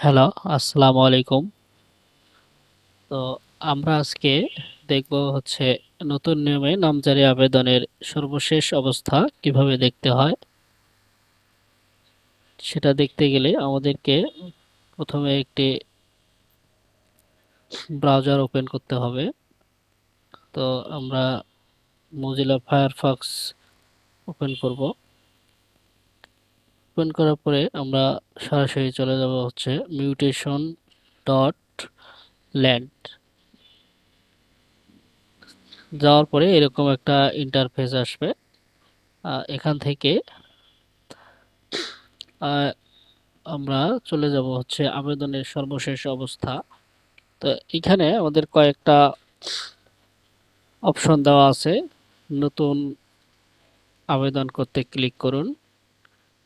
Hello, আসসালামু আলাইকুম। তো আমরা আজকে দেখব হচ্ছে নতুন নিয়মে নামজারি আবেদনের সর্বশেষ অবস্থা কিভাবে দেখতে হয়। সেটা দেখতে গেলে আমাদেরকে প্রথমে একটি ব্রাউজার ওপেন করতে হবে। তো আমরা মজিলা ফায়ারফক্স ওপেন করব। ওপেন করার পরে আমরা সরাসরি চলে যাব হচ্ছে মিউটেশন ডট ল্যান্ড। যাওয়ার পরে এরকম একটা ইন্টারফেস আসবে। এখান থেকে আহ, আমরা চলে যাব হচ্ছে আবেদনের সর্বশেষ অবস্থা। তো এখানে আমাদের কয়েকটা অপশন দেওয়া আছে। নতুন আবেদন করতে ক্লিক করুন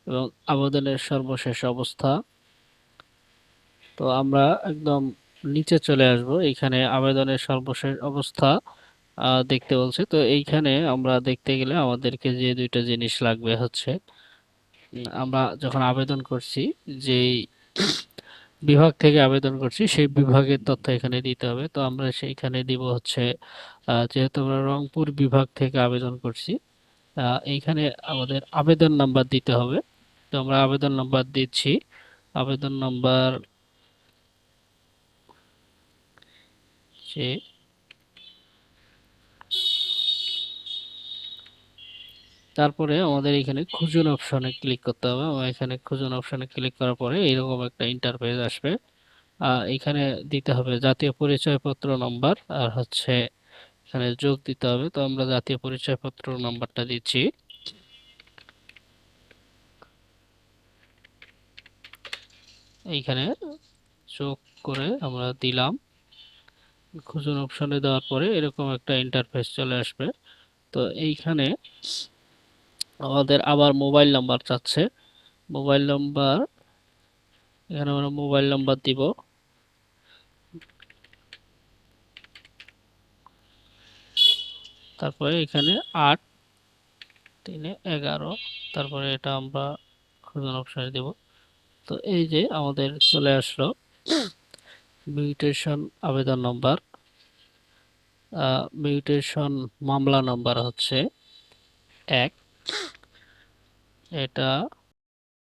এবং আবেদনের সর্বশেষ অবস্থা। তো আমরা একদম নিচে চলে আসব, এইখানে আবেদনের সর্বশেষ অবস্থা দেখতে বলছে। তো এইখানে আমরা দেখতে গেলে আমাদেরকে যে দুইটা জিনিস লাগবে হচ্ছে আমরা যখন আবেদন করছি যেই বিভাগ থেকে আবেদন করছি সেই বিভাগের তথ্য এখানে দিতে হবে। তো আমরা সেইখানে দিব হচ্ছে যেহেতু আমরা রংপুর বিভাগ থেকে আবেদন করছি, এইখানে আমাদের আবেদন নাম্বার দিতে হবে। তো আমরা আবেদন নাম্বার দিচ্ছি। আবেদন নাম্বার যে তারপরে আমাদের এখানে খুঁজুন অপশনে ক্লিক করতে হবে। এবং এখানে খুঁজুন অপশনে ক্লিক করার পরে এরকম একটা ইন্টারফেস আসবে। এখানে দিতে হবে জাতীয় পরিচয়পত্র নাম্বার আর হচ্ছে এখানে যোগ দিতে হবে। তো আমরা জাতীয় পরিচয়পত্র নাম্বারটা দিচ্ছি। এইখানে যোগ করে আমরা দিলাম। খুঁজুন অপশনে দেওয়ার পরে এরকম একটা ইন্টারফেস চলে আসবে। তো এইখানে আমাদের আবার মোবাইল নাম্বার চাচ্ছে। মোবাইল নাম্বার এখানে আমরা মোবাইল নাম্বার দিব। তারপরে এখানে 8-3-11, তারপরে এটা আমরা খুঁজুন অপশনে দিব। তো এই যে আমাদের চলে আসলো মিউটেশন আবেদন নাম্বার। মিউটেশন মামলা নাম্বার হচ্ছে 1, এটা